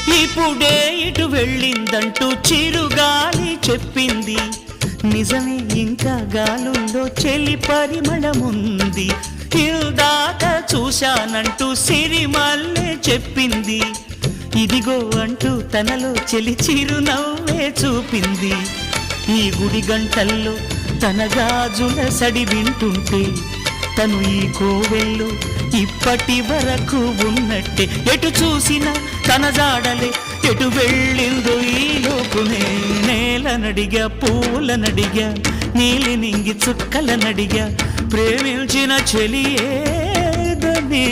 ఇప్పుడే ఇటు వెళ్ళిందంటూ చిరుగాలి చెప్పింది. నిజమే, ఇంకా గాలుల్లో చెలి పరిమళముంది. ఇందాక చూశానంటూ సిరిమల్లె చెప్పింది. ఇదిగో అంటూ తనలో చెలి చిరునవ్వే చూపింది. ఈ గుడి గంటల్లో తన గాజుల సడి వింటుంటే తను ఈ కోవెల్లో ఇప్పటి వరకు ఉన్నట్టే. ఎటు చూసినా తన జాడలే, ఎటు వెళ్ళిందో ఈ లోకునే. నేలనడిగా, పూలనడిగా, నీలి నింగి చుక్కలనడిగా, ప్రేమించిన చెలియేదని.